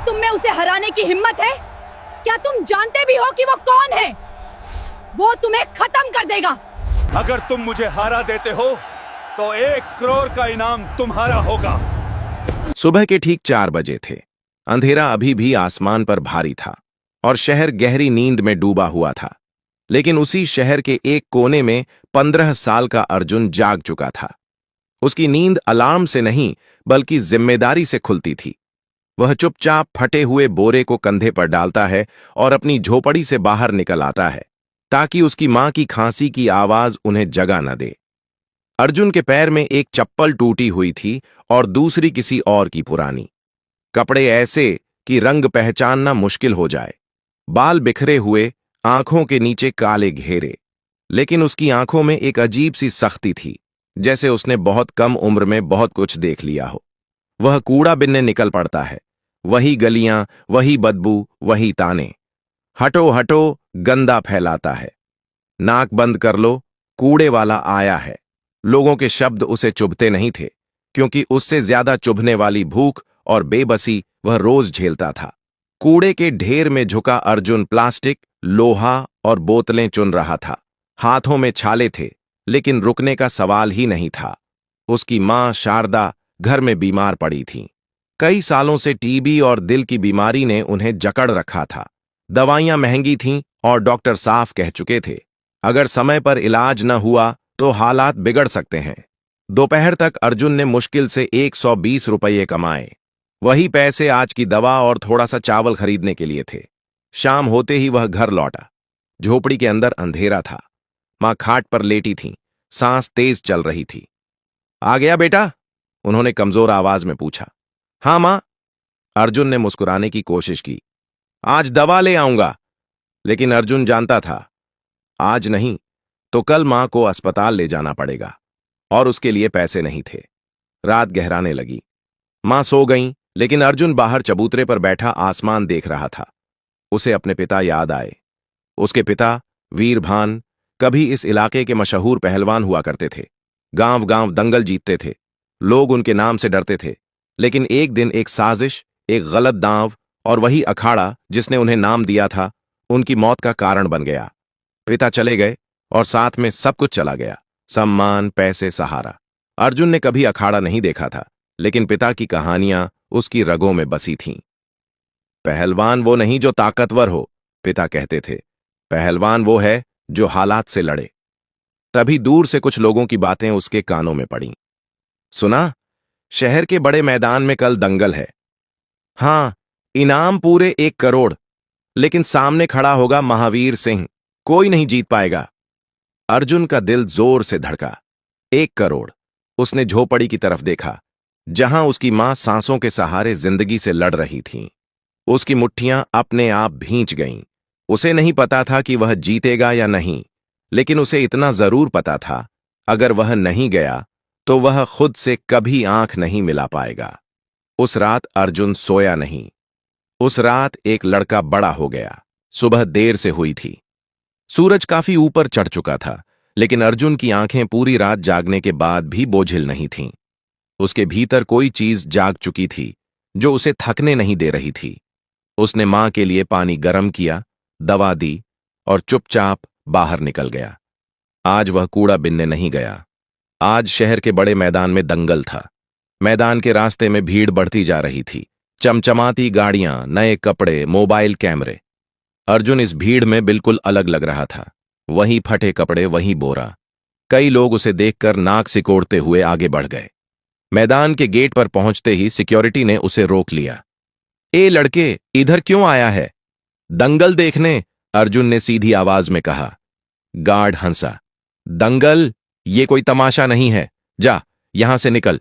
तुम में उसे हराने की हिम्मत है? क्या तुम जानते भी हो कि वो कौन है? वो तुम्हें खत्म कर देगा। अगर तुम मुझे हारा देते हो तो 1 करोड़ का इनाम तुम्हारा होगा। सुबह के ठीक 4 बजे थे। अंधेरा अभी भी आसमान पर भारी था और शहर गहरी नींद में डूबा हुआ था। लेकिन उसी शहर के एक कोने में 15 साल का अर्जुन जाग चुका था। उसकी नींद अलार्म से नहीं बल्कि जिम्मेदारी से खुलती थी। वह चुपचाप फटे हुए बोरे को कंधे पर डालता है और अपनी झोपड़ी से बाहर निकल आता है ताकि उसकी मां की खांसी की आवाज उन्हें जगा न दे। अर्जुन के पैर में एक चप्पल टूटी हुई थी और दूसरी किसी और की पुरानी। कपड़े ऐसे कि रंग पहचानना मुश्किल हो जाए। बाल बिखरे हुए, आंखों के नीचे काले घेरे। लेकिन उसकी आंखों में एक अजीब सी सख्ती थी, जैसे उसने बहुत कम उम्र में बहुत कुछ देख लिया हो। वह कूड़ा बिनने निकल पड़ता है। वही गलियां, वही बदबू, वही ताने। हटो हटो, गंदा फैलाता है। नाक बंद कर लो, कूड़े वाला आया है। लोगों के शब्द उसे चुभते नहीं थे, क्योंकि उससे ज्यादा चुभने वाली भूख और बेबसी वह रोज झेलता था। कूड़े के ढेर में झुका अर्जुन प्लास्टिक, लोहा और बोतलें चुन रहा था। हाथों में छाले थे, लेकिन रुकने का सवाल ही नहीं था। उसकी मां शारदा घर में बीमार पड़ी थीं। कई सालों से टीबी और दिल की बीमारी ने उन्हें जकड़ रखा था। दवाइयां महंगी थीं और डॉक्टर साफ कह चुके थे, अगर समय पर इलाज न हुआ तो हालात बिगड़ सकते हैं। दोपहर तक अर्जुन ने मुश्किल से 120 रुपये कमाए। वही पैसे आज की दवा और थोड़ा सा चावल खरीदने के लिए थे। शाम होते ही वह घर लौटा। झोपड़ी के अंदर अंधेरा था। मां खाट पर लेटी थीं, सांस तेज चल रही थी। आ गया बेटा? उन्होंने कमजोर आवाज में पूछा। हां मां, अर्जुन ने मुस्कुराने की कोशिश की। आज दवा ले आऊंगा। लेकिन अर्जुन जानता था, आज नहीं तो कल मां को अस्पताल ले जाना पड़ेगा और उसके लिए पैसे नहीं थे। रात गहराने लगी। मां सो गईं, लेकिन अर्जुन बाहर चबूतरे पर बैठा आसमान देख रहा था। उसे अपने पिता याद आए। उसके पिता वीरभान कभी इस इलाके के मशहूर पहलवान हुआ करते थे। गांव गांव दंगल जीतते थे। लोग उनके नाम से डरते थे। लेकिन एक दिन एक साजिश, एक गलत दांव और वही अखाड़ा जिसने उन्हें नाम दिया था, उनकी मौत का कारण बन गया। पिता चले गए और साथ में सब कुछ चला गया, सम्मान, पैसे, सहारा। अर्जुन ने कभी अखाड़ा नहीं देखा था, लेकिन पिता की कहानियां उसकी रगों में बसी थीं। पहलवान वो नहीं जो ताकतवर हो, पिता कहते थे। पहलवान वो है जो हालात से लड़े। तभी दूर से कुछ लोगों की बातें उसके कानों में पड़ीं। सुना, शहर के बड़े मैदान में कल दंगल है। हां, इनाम पूरे 1 करोड़, लेकिन सामने खड़ा होगा महावीर सिंह। कोई नहीं जीत पाएगा। अर्जुन का दिल जोर से धड़का। 1 करोड़। उसने झोपड़ी की तरफ देखा, जहां उसकी मां सांसों के सहारे जिंदगी से लड़ रही थीं। उसकी मुट्ठियां अपने आप भींच गईं। उसे नहीं पता था कि वह जीतेगा या नहीं, लेकिन उसे इतना जरूर पता था, अगर वह नहीं गया तो वह खुद से कभी आंख नहीं मिला पाएगा। उस रात अर्जुन सोया नहीं। उस रात एक लड़का बड़ा हो गया। सुबह देर से हुई थी। सूरज काफी ऊपर चढ़ चुका था, लेकिन अर्जुन की आंखें पूरी रात जागने के बाद भी बोझिल नहीं थीं। उसके भीतर कोई चीज जाग चुकी थी जो उसे थकने नहीं दे रही थी। उसने मां के लिए पानी गर्म किया, दवा दी और चुपचाप बाहर निकल गया। आज वह कूड़ा बिनने नहीं गया। आज शहर के बड़े मैदान में दंगल था। मैदान के रास्ते में भीड़ बढ़ती जा रही थी। चमचमाती गाड़ियां, नए कपड़े, मोबाइल कैमरे। अर्जुन इस भीड़ में बिल्कुल अलग लग रहा था। वही फटे कपड़े, वही बोरा। कई लोग उसे देखकर नाक सिकोड़ते हुए आगे बढ़ गए। मैदान के गेट पर पहुंचते ही सिक्योरिटी ने उसे रोक लिया। ए लड़के, इधर क्यों आया है? दंगल देखने, अर्जुन ने सीधी आवाज में कहा। गार्ड हंसा। दंगल? ये कोई तमाशा नहीं है। जा, यहां से निकल।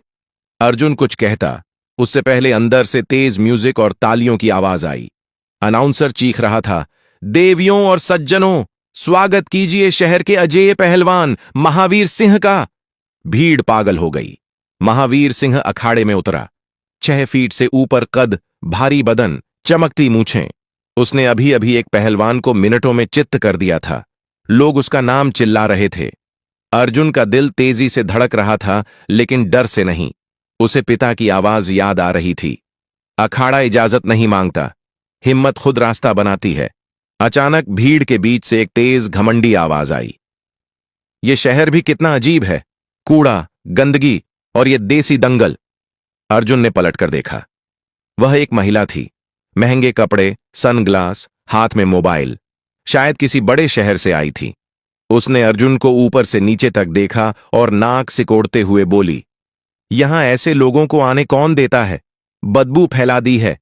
अर्जुन कुछ कहता, उससे पहले अंदर से तेज म्यूजिक और तालियों की आवाज आई। अनाउंसर चीख रहा था, देवियों और सज्जनों, स्वागत कीजिए शहर के अजेय पहलवान महावीर सिंह का। भीड़ पागल हो गई। महावीर सिंह अखाड़े में उतरा। 6 फीट से ऊपर कद, भारी बदन, चमकती मूछें। उसने अभी अभी एक पहलवान को मिनटों में चित्त कर दिया था। लोग उसका नाम चिल्ला रहे थे। अर्जुन का दिल तेजी से धड़क रहा था, लेकिन डर से नहीं। उसे पिता की आवाज याद आ रही थी। अखाड़ा इजाजत नहीं मांगता, हिम्मत खुद रास्ता बनाती है। अचानक भीड़ के बीच से एक तेज घमंडी आवाज आई। ये शहर भी कितना अजीब है, कूड़ा, गंदगी और ये देसी दंगल। अर्जुन ने पलटकर देखा। वह एक महिला थी, महंगे कपड़े, सनग्लास, हाथ में मोबाइल। शायद किसी बड़े शहर से आई थी। उसने अर्जुन को ऊपर से नीचे तक देखा और नाक सिकोड़ते हुए बोली, यहां ऐसे लोगों को आने कौन देता है? बदबू फैला दी है।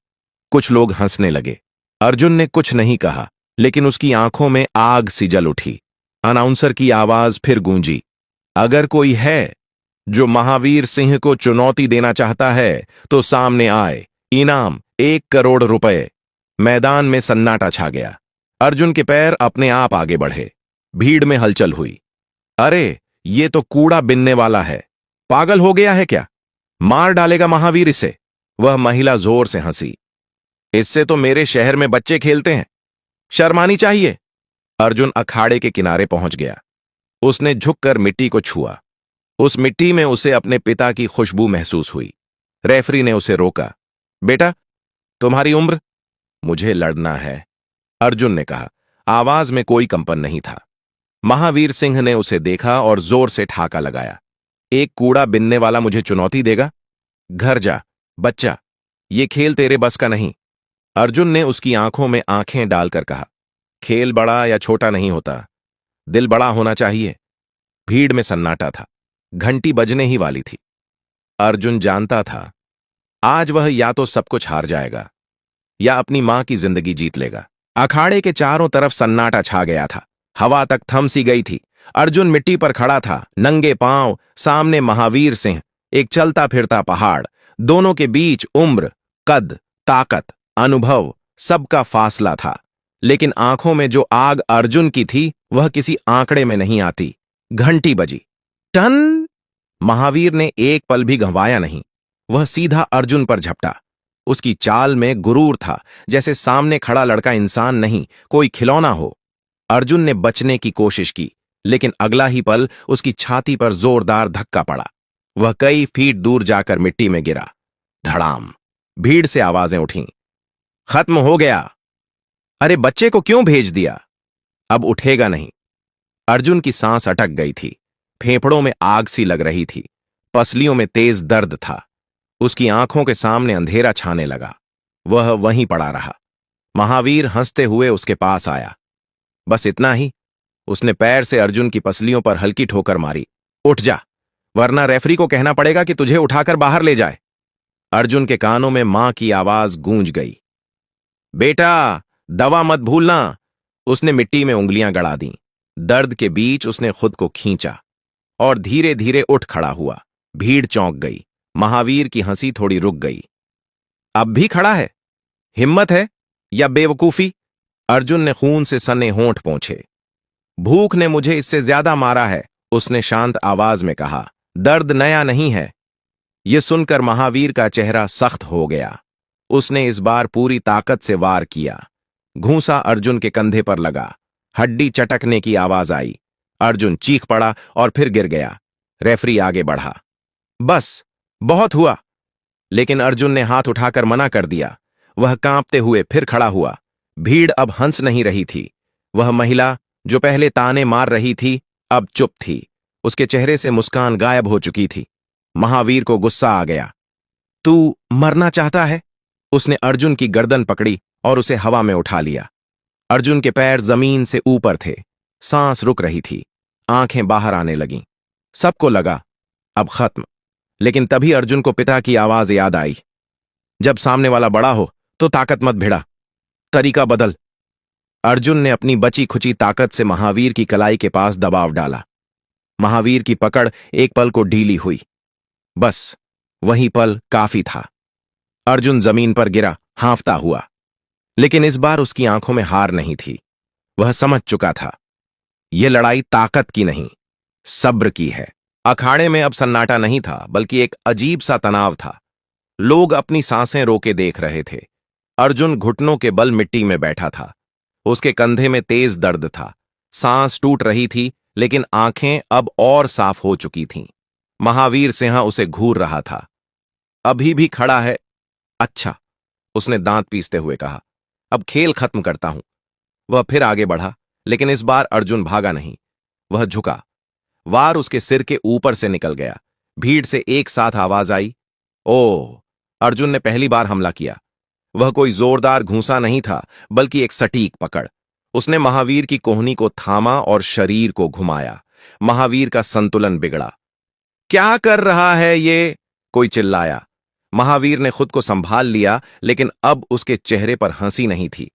कुछ लोग हंसने लगे। अर्जुन ने कुछ नहीं कहा, लेकिन उसकी आंखों में आग सी जल उठी। अनाउंसर की आवाज फिर गूंजी, अगर कोई है जो महावीर सिंह को चुनौती देना चाहता है तो सामने आए, इनाम 1 करोड़ रुपए। मैदान में सन्नाटा छा गया। अर्जुन के पैर अपने आप आगे बढ़े। भीड़ में हलचल हुई। अरे, ये तो कूड़ा बिनने वाला है, पागल हो गया है क्या? मार डालेगा महावीर इसे। वह महिला जोर से हंसी। इससे तो मेरे शहर में बच्चे खेलते हैं, शर्मानी चाहिए। अर्जुन अखाड़े के किनारे पहुंच गया। उसने झुककर मिट्टी को छुआ। उस मिट्टी में उसे अपने पिता की खुशबू महसूस हुई। रेफरी ने उसे रोका। बेटा, तुम्हारी उम्र? मुझे लड़ना है, अर्जुन ने कहा। आवाज में कोई कंपन नहीं था। महावीर सिंह ने उसे देखा और जोर से ठाका लगाया। एक कूड़ा बिनने वाला मुझे चुनौती देगा? घर जा बच्चा, ये खेल तेरे बस का नहीं। अर्जुन ने उसकी आंखों में आंखें डालकर कहा, खेल बड़ा या छोटा नहीं होता, दिल बड़ा होना चाहिए। भीड़ में सन्नाटा था। घंटी बजने ही वाली थी। अर्जुन जानता था आज वह या तो सब कुछ हार जाएगा या अपनी मां की जिंदगी जीत लेगा। अखाड़े के चारों तरफ सन्नाटा छा गया था। हवा तक थम सी गई थी। अर्जुन मिट्टी पर खड़ा था, नंगे पांव। सामने महावीर सिंह, एक चलता फिरता पहाड़। दोनों के बीच उम्र, कद, ताकत, अनुभव, सबका फासला था। लेकिन आंखों में जो आग अर्जुन की थी वह किसी आंकड़े में नहीं आती। घंटी बजी। टन! महावीर ने एक पल भी गंवाया नहीं। वह सीधा अर्जुन पर झपटा। उसकी चाल में गुरूर था, जैसे सामने खड़ा लड़का इंसान नहीं, कोई खिलौना हो। अर्जुन ने बचने की कोशिश की, लेकिन अगला ही पल उसकी छाती पर जोरदार धक्का पड़ा। वह कई फीट दूर जाकर मिट्टी में गिरा। धड़ाम! भीड़ से आवाजें उठीं। खत्म हो गया। अरे, बच्चे को क्यों भेज दिया? अब उठेगा नहीं। अर्जुन की सांस अटक गई थी। फेफड़ों में आग सी लग रही थी। पसलियों में तेज दर्द था। उसकी आंखों के सामने अंधेरा छाने लगा। वह वहीं पड़ा रहा। महावीर हंसते हुए उसके पास आया। बस इतना ही। उसने पैर से अर्जुन की पसलियों पर हल्की ठोकर मारी। उठ जा, वरना रेफरी को कहना पड़ेगा कि तुझे उठाकर बाहर ले जाए। अर्जुन के कानों में मां की आवाज गूंज गई। बेटा, दवा मत भूलना। उसने मिट्टी में उंगलियां गड़ा दी। दर्द के बीच उसने खुद को खींचा और धीरे धीरे उठ खड़ा हुआ। भीड़ चौंक गई। महावीर की हंसी थोड़ी रुक गई। अब भी खड़ा है? हिम्मत है या बेवकूफी? अर्जुन ने खून से सने होंठ पोंछे। भूख ने मुझे इससे ज्यादा मारा है, उसने शांत आवाज में कहा। दर्द नया नहीं है। यह सुनकर महावीर का चेहरा सख्त हो गया। उसने इस बार पूरी ताकत से वार किया। घूंसा अर्जुन के कंधे पर लगा। हड्डी चटकने की आवाज आई। अर्जुन चीख पड़ा और फिर गिर गया। रेफरी आगे बढ़ा। बस, बहुत हुआ। लेकिन अर्जुन ने हाथ उठाकर मना कर दिया। वह कांपते हुए फिर खड़ा हुआ। भीड़ अब हंस नहीं रही थी। वह महिला जो पहले ताने मार रही थी, अब चुप थी। उसके चेहरे से मुस्कान गायब हो चुकी थी। महावीर को गुस्सा आ गया। तू मरना चाहता है? उसने अर्जुन की गर्दन पकड़ी और उसे हवा में उठा लिया। अर्जुन के पैर जमीन से ऊपर थे। सांस रुक रही थी। आंखें बाहर आने लगीं। सबको लगा अब खत्म। लेकिन तभी अर्जुन को पिता की आवाज याद आई। जब सामने वाला बड़ा हो तो ताकत मत भिड़ा, तरीका बदल। अर्जुन ने अपनी बची खुची ताकत से महावीर की कलाई के पास दबाव डाला। महावीर की पकड़ एक पल को ढीली हुई। बस वही पल काफी था। अर्जुन जमीन पर गिरा, हांफता हुआ। लेकिन इस बार उसकी आंखों में हार नहीं थी। वह समझ चुका था, यह लड़ाई ताकत की नहीं, सब्र की है। अखाड़े में अब सन्नाटा नहीं था, बल्कि एक अजीब सा तनाव था। लोग अपनी सांसें रोके देख रहे थे। अर्जुन घुटनों के बल मिट्टी में बैठा था। उसके कंधे में तेज दर्द था। सांस टूट रही थी, लेकिन आंखें अब और साफ हो चुकी थीं। महावीर सिंह उसे घूर रहा था। अभी भी खड़ा है? अच्छा, उसने दांत पीसते हुए कहा। अब खेल खत्म करता हूं। वह फिर आगे बढ़ा, लेकिन इस बार अर्जुन भागा नहीं। वह झुका। वार उसके सिर के ऊपर से निकल गया। भीड़ से एक साथ आवाज आई, ओह! अर्जुन ने पहली बार हमला किया। वह कोई जोरदार घूंसा नहीं था, बल्कि एक सटीक पकड़। उसने महावीर की कोहनी को थामा और शरीर को घुमाया। महावीर का संतुलन बिगड़ा। क्या कर रहा है ये? कोई चिल्लाया। महावीर ने खुद को संभाल लिया, लेकिन अब उसके चेहरे पर हंसी नहीं थी।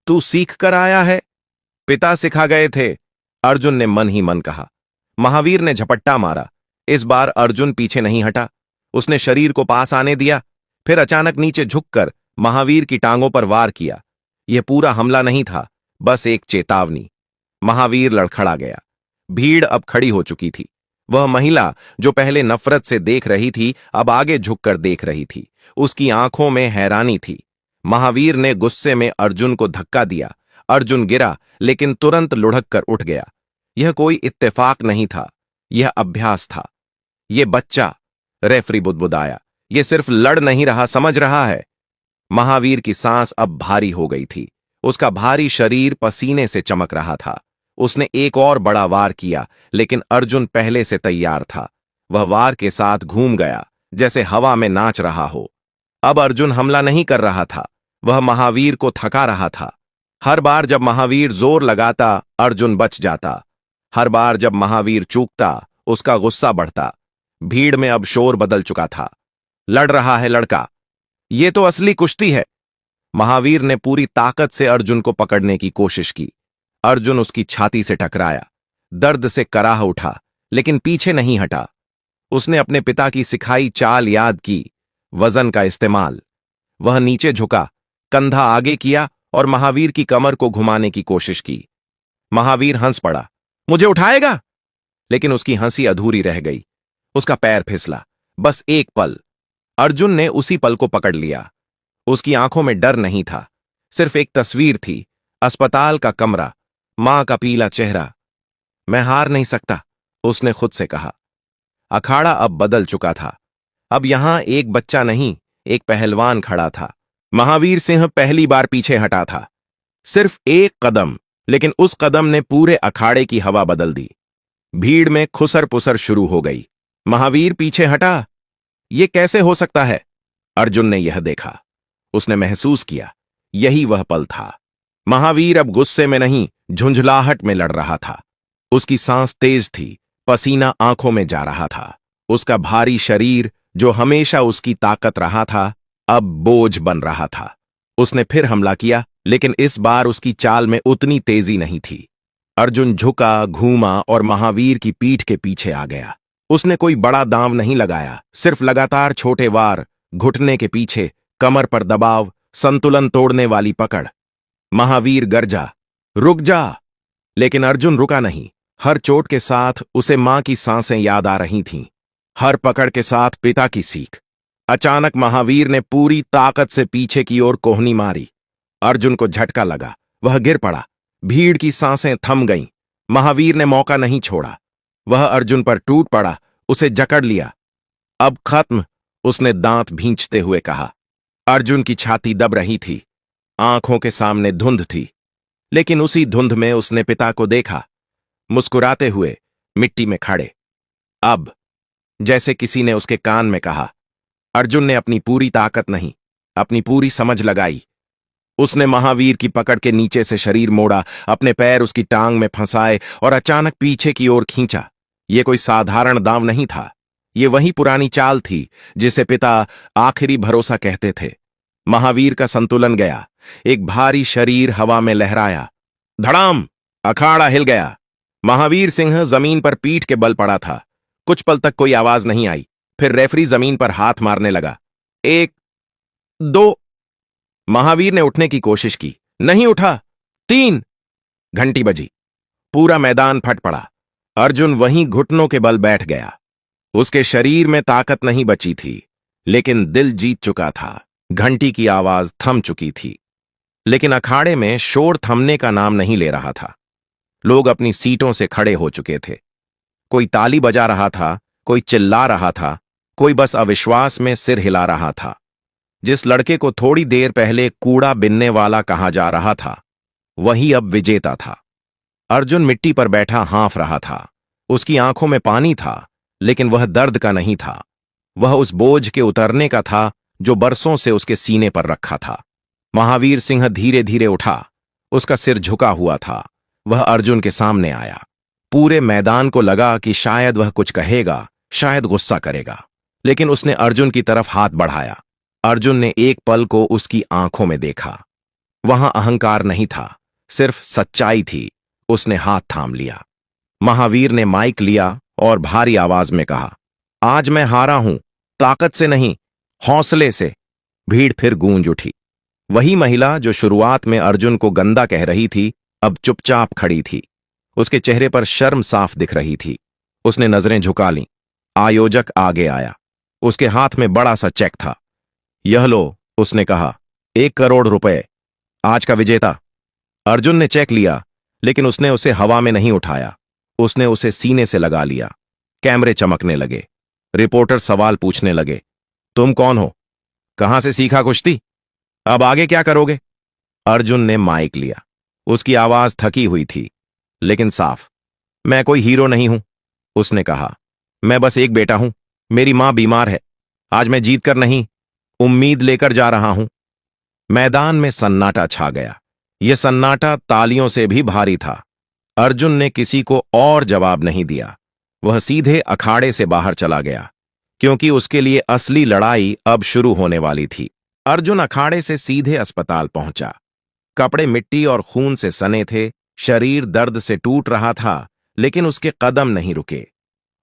तू सीख कर आया है? पिता सिखा गए थे, अर्जुन ने मन ही मन कहा। महावीर ने झपट्टा मारा। इस बार अर्जुन पीछे नहीं हटा। उसने शरीर को पास आने दिया, फिर अचानक नीचे झुककर महावीर की टांगों पर वार किया। यह पूरा हमला नहीं था, बस एक चेतावनी। महावीर लड़खड़ा गया। भीड़ अब खड़ी हो चुकी थी। वह महिला जो पहले नफरत से देख रही थी, अब आगे झुककर देख रही थी। उसकी आंखों में हैरानी थी। महावीर ने गुस्से में अर्जुन को धक्का दिया। अर्जुन गिरा, लेकिन तुरंत लुढ़क कर उठ गया। यह कोई इत्तेफाक नहीं था, यह अभ्यास था। यह बच्चा, रेफरी बुदबुदाया, यह सिर्फ लड़ नहीं रहा, समझ रहा है। महावीर की सांस अब भारी हो गई थी। उसका भारी शरीर पसीने से चमक रहा था। उसने एक और बड़ा वार किया, लेकिन अर्जुन पहले से तैयार था। वह वार के साथ घूम गया, जैसे हवा में नाच रहा हो। अब अर्जुन हमला नहीं कर रहा था, वह महावीर को थका रहा था। हर बार जब महावीर जोर लगाता, अर्जुन बच जाता। हर बार जब महावीर चूकता, उसका गुस्सा बढ़ता। भीड़ में अब शोर बदल चुका था। लड़ रहा है लड़का, ये तो असली कुश्ती है। महावीर ने पूरी ताकत से अर्जुन को पकड़ने की कोशिश की। अर्जुन उसकी छाती से टकराया। दर्द से कराह उठा, लेकिन पीछे नहीं हटा। उसने अपने पिता की सिखाई चाल याद की, वजन का इस्तेमाल। वह नीचे झुका, कंधा आगे किया और महावीर की कमर को घुमाने की कोशिश की। महावीर हंस पड़ा, मुझे उठाएगा? लेकिन उसकी हंसी अधूरी रह गई। उसका पैर फिसला। बस एक पल। अर्जुन ने उसी पल को पकड़ लिया। उसकी आंखों में डर नहीं था, सिर्फ एक तस्वीर थी। अस्पताल का कमरा, मां का पीला चेहरा। मैं हार नहीं सकता, उसने खुद से कहा। अखाड़ा अब बदल चुका था। अब यहां एक बच्चा नहीं, एक पहलवान खड़ा था। महावीर सिंह पहली बार पीछे हटा था। सिर्फ एक कदम, लेकिन उस कदम ने पूरे अखाड़े की हवा बदल दी। भीड़ में खुसर पुसर शुरू हो गई। महावीर पीछे हटा, यह कैसे हो सकता है? अर्जुन ने यह देखा। उसने महसूस किया, यही वह पल था। महावीर अब गुस्से में नहीं, झुंझलाहट में लड़ रहा था। उसकी सांस तेज थी, पसीना आंखों में जा रहा था। उसका भारी शरीर, जो हमेशा उसकी ताकत रहा था, अब बोझ बन रहा था। उसने फिर हमला किया, लेकिन इस बार उसकी चाल में उतनी तेजी नहीं थी। अर्जुन झुका, घूमा और महावीर की पीठ के पीछे आ गया। उसने कोई बड़ा दांव नहीं लगाया, सिर्फ लगातार छोटे वार, घुटने के पीछे, कमर पर दबाव, संतुलन तोड़ने वाली पकड़। महावीर गरजा, रुक जा! लेकिन अर्जुन रुका नहीं। हर चोट के साथ उसे मां की सांसें याद आ रही थीं। हर पकड़ के साथ पिता की सीख। अचानक महावीर ने पूरी ताकत से पीछे की ओर कोहनी मारी। अर्जुन को झटका लगा, वह गिर पड़ा। भीड़ की सांसें थम गईं। महावीर ने मौका नहीं छोड़ा। वह अर्जुन पर टूट पड़ा, उसे जकड़ लिया। अब खत्म, उसने दांत भींचते हुए कहा। अर्जुन की छाती दब रही थी। आंखों के सामने धुंध थी, लेकिन उसी धुंध में उसने पिता को देखा, मुस्कुराते हुए, मिट्टी में खड़े। अब, जैसे किसी ने उसके कान में कहा। अर्जुन ने अपनी पूरी ताकत नहीं, अपनी पूरी समझ लगाई। उसने महावीर की पकड़ के नीचे से शरीर मोड़ा, अपने पैर उसकी टांग में फंसाए और अचानक पीछे की ओर खींचा। यह कोई साधारण दांव नहीं था। ये वही पुरानी चाल थी जिसे पिता आखिरी भरोसा कहते थे। महावीर का संतुलन गया। एक भारी शरीर हवा में लहराया। धड़ाम! अखाड़ा हिल गया। महावीर सिंह जमीन पर पीठ के बल पड़ा था। कुछ पल तक कोई आवाज नहीं आई। फिर रेफरी जमीन पर हाथ मारने लगा। 1, 2। महावीर ने उठने की कोशिश की, नहीं उठा। 3। घंटी बजी। पूरा मैदान फट पड़ा। अर्जुन वहीं घुटनों के बल बैठ गया। उसके शरीर में ताकत नहीं बची थी, लेकिन दिल जीत चुका था। घंटी की आवाज थम चुकी थी, लेकिन अखाड़े में शोर थमने का नाम नहीं ले रहा था। लोग अपनी सीटों से खड़े हो चुके थे। कोई ताली बजा रहा था, कोई चिल्ला रहा था, कोई बस अविश्वास में सिर हिला रहा था। जिस लड़के को थोड़ी देर पहले कूड़ा बिनने वाला कहा जा रहा था, वही अब विजेता था। अर्जुन मिट्टी पर बैठा हाँफ रहा था। उसकी आंखों में पानी था, लेकिन वह दर्द का नहीं था। वह उस बोझ के उतरने का था जो बरसों से उसके सीने पर रखा था। महावीर सिंह धीरे धीरे उठा। उसका सिर झुका हुआ था। वह अर्जुन के सामने आया। पूरे मैदान को लगा कि शायद वह कुछ कहेगा, शायद गुस्सा करेगा, लेकिन उसने अर्जुन की तरफ हाथ बढ़ाया। अर्जुन ने एक पल को उसकी आंखों में देखा। वहां अहंकार नहीं था, सिर्फ सच्चाई थी। उसने हाथ थाम लिया। महावीर ने माइक लिया और भारी आवाज में कहा, आज मैं हारा हूं, ताकत से नहीं, हौसले से। भीड़ फिर गूंज उठी। वही महिला जो शुरुआत में अर्जुन को गंदा कह रही थी, अब चुपचाप खड़ी थी। उसके चेहरे पर शर्म साफ दिख रही थी। उसने नजरें झुका लीं। आयोजक आगे आया। उसके हाथ में बड़ा सा चेक था। यह लो, उसने कहा, 1 करोड़ रुपए, आज का विजेता। अर्जुन ने चेक लिया, लेकिन उसने उसे हवा में नहीं उठाया। उसने उसे सीने से लगा लिया। कैमरे चमकने लगे। रिपोर्टर सवाल पूछने लगे, तुम कौन हो? कहां से सीखा कुश्ती? अब आगे क्या करोगे? अर्जुन ने माइक लिया। उसकी आवाज थकी हुई थी, लेकिन साफ। मैं कोई हीरो नहीं हूं, उसने कहा। मैं बस एक बेटा हूं। मेरी मां बीमार है। आज मैं जीत कर नहीं, उम्मीद लेकर जा रहा हूं। मैदान में सन्नाटा छा गया। यह सन्नाटा तालियों से भी भारी था। अर्जुन ने किसी को और जवाब नहीं दिया। वह सीधे अखाड़े से बाहर चला गया, क्योंकि उसके लिए असली लड़ाई अब शुरू होने वाली थी। अर्जुन अखाड़े से सीधे अस्पताल पहुंचा। कपड़े मिट्टी और खून से सने थे। शरीर दर्द से टूट रहा था, लेकिन उसके कदम नहीं रुके।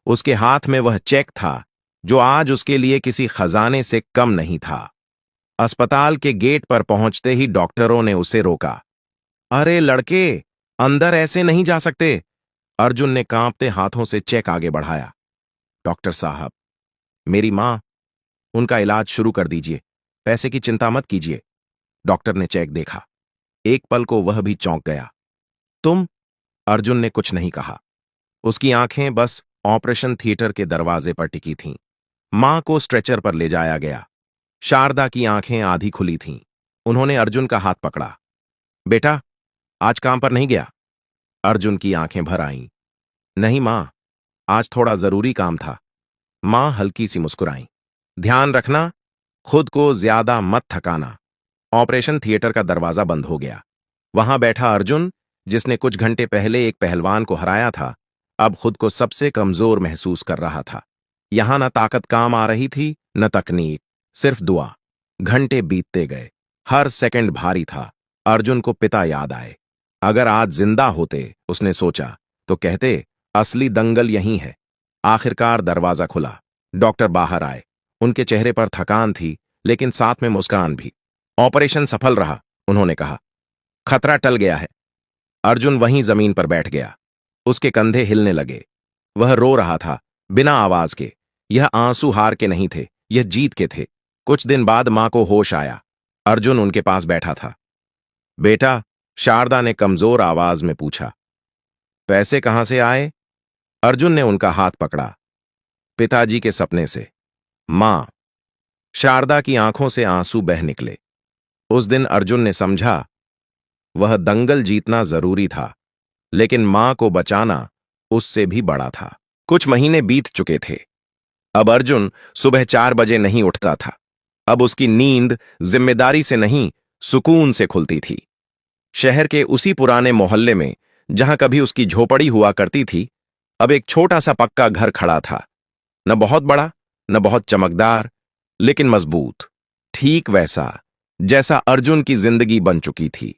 उसके हाथ में वह चेक था जो आज उसके लिए किसी खजाने से कम नहीं था। अस्पताल के गेट पर पहुंचते ही डॉक्टरों ने उसे रोका। अरे लड़के, अंदर ऐसे नहीं जा सकते। अर्जुन ने कांपते हाथों से चेक आगे बढ़ाया। डॉक्टर साहब, मेरी मां, उनका इलाज शुरू कर दीजिए। पैसे की चिंता मत कीजिए। डॉक्टर ने चेक देखा। एक पल को वह भी चौंक गया। तुम? अर्जुन ने कुछ नहीं कहा। उसकी आंखें बस ऑपरेशन थिएटर के दरवाजे पर टिकी थीं। मां को स्ट्रेचर पर ले जाया गया। शारदा की आंखें आधी खुली थीं। उन्होंने अर्जुन का हाथ पकड़ा। बेटा, आज काम पर नहीं गया? अर्जुन की आंखें भर आईं। नहीं मां, आज थोड़ा जरूरी काम था। मां हल्की सी मुस्कुराई। ध्यान रखना, खुद को ज्यादा मत थकाना। ऑपरेशन थिएटर का दरवाजा बंद हो गया। वहां बैठा अर्जुन, जिसने कुछ घंटे पहले एक पहलवान को हराया था, अब खुद को सबसे कमजोर महसूस कर रहा था। यहां न ताकत काम आ रही थी, न तकनीक, सिर्फ दुआ। घंटे बीतते गए। हर सेकंड भारी था। अर्जुन को पिता याद आए। अगर आज जिंदा होते, उसने सोचा, तो कहते असली दंगल यहीं है। आखिरकार दरवाजा खुला। डॉक्टर बाहर आए। उनके चेहरे पर थकान थी, लेकिन साथ में मुस्कान भी। ऑपरेशन सफल रहा, उन्होंने कहा। खतरा टल गया है। अर्जुन वहीं जमीन पर बैठ गया। उसके कंधे हिलने लगे। वह रो रहा था, बिना आवाज के। यह आंसू हार के नहीं थे, यह जीत के थे। कुछ दिन बाद मां को होश आया। अर्जुन उनके पास बैठा था। बेटा, शारदा ने कमजोर आवाज में पूछा। पैसे कहां से आए? अर्जुन ने उनका हाथ पकड़ा। पिताजी के सपने से। मां। शारदा की आंखों से आंसू बह निकले। उस दिन अर्जुन ने समझा, वह दंगल जीतना जरूरी था, लेकिन मां को बचाना उससे भी बड़ा था। कुछ महीने बीत चुके थे। अब अर्जुन सुबह 4 बजे नहीं उठता था। अब उसकी नींद जिम्मेदारी से नहीं, सुकून से खुलती थी। शहर के उसी पुराने मोहल्ले में, जहां कभी उसकी झोपड़ी हुआ करती थी, अब एक छोटा सा पक्का घर खड़ा था। न बहुत बड़ा, न बहुत चमकदार, लेकिन मजबूत। ठीक वैसा जैसा अर्जुन की जिंदगी बन चुकी थी।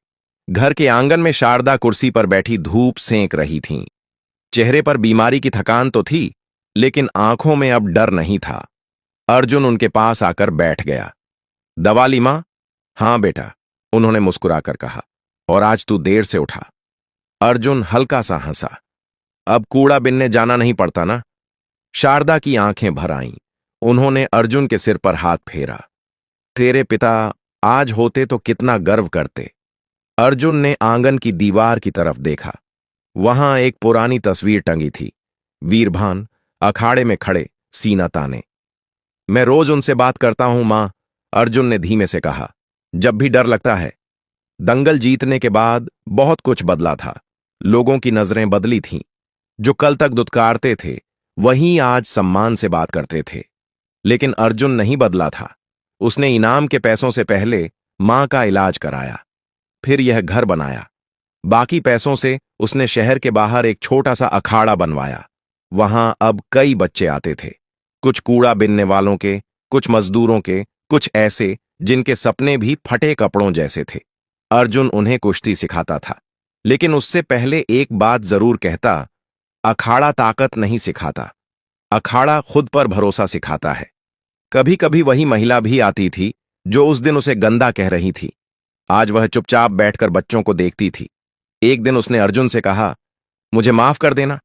घर के आंगन में शारदा कुर्सी पर बैठी धूप सेंक रही थीं। चेहरे पर बीमारी की थकान तो थी, लेकिन आंखों में अब डर नहीं था। अर्जुन उनके पास आकर बैठ गया। दवा ली मां? हां बेटा, उन्होंने मुस्कुराकर कहा। और आज तू देर से उठा? अर्जुन हल्का सा हंसा। अब कूड़ा बिनने जाना नहीं पड़ता ना? शारदा की आंखें भर आईं। उन्होंने अर्जुन के सिर पर हाथ फेरा। तेरे पिता आज होते तो कितना गर्व करते। अर्जुन ने आंगन की दीवार की तरफ देखा। वहां एक पुरानी तस्वीर टंगी थी। वीरभान अखाड़े में खड़े, सीना ताने। मैं रोज उनसे बात करता हूं मां, अर्जुन ने धीमे से कहा, जब भी डर लगता है। दंगल जीतने के बाद बहुत कुछ बदला था। लोगों की नजरें बदली थीं। जो कल तक दुत्कारते थे वहीं आज सम्मान से बात करते थे। लेकिन अर्जुन नहीं बदला था। उसने इनाम के पैसों से पहले मां का इलाज कराया, फिर यह घर बनाया। बाकी पैसों से उसने शहर के बाहर एक छोटा सा अखाड़ा बनवाया। वहां अब कई बच्चे आते थे, कुछ कूड़ा बिनने वालों के, कुछ मजदूरों के, कुछ ऐसे जिनके सपने भी फटे कपड़ों जैसे थे। अर्जुन उन्हें कुश्ती सिखाता था, लेकिन उससे पहले एक बात जरूर कहता, अखाड़ा ताकत नहीं सिखाता, अखाड़ा खुद पर भरोसा सिखाता है। कभी कभी वही महिला भी आती थी जो उस दिन उसे गंदा कह रही थी। आज वह चुपचाप बैठकर बच्चों को देखती थी। एक दिन उसने अर्जुन से कहा, मुझे माफ कर देना।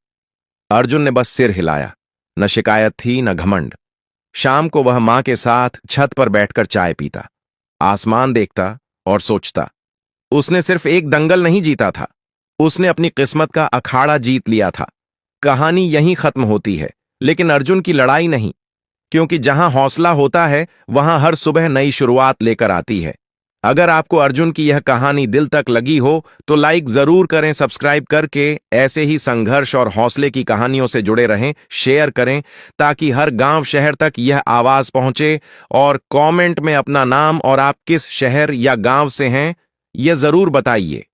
अर्जुन ने बस सिर हिलाया। न शिकायत थी न घमंड। शाम को वह मां के साथ छत पर बैठकर चाय पीता, आसमान देखता और सोचता। उसने सिर्फ एक दंगल नहीं जीता था, उसने अपनी किस्मत का अखाड़ा जीत लिया था। कहानी यहीं खत्म होती है, लेकिन अर्जुन की लड़ाई नहीं, क्योंकि जहां हौसला होता है वहां हर सुबह नई शुरुआत लेकर आती है। अगर आपको अर्जुन की यह कहानी दिल तक लगी हो तो लाइक जरूर करें, सब्सक्राइब करके ऐसे ही संघर्ष और हौसले की कहानियों से जुड़े रहें, शेयर करें ताकि हर गांव शहर तक यह आवाज पहुंचे। और कमेंट में अपना नाम और आप किस शहर या गांव से हैं यह जरूर बताइए।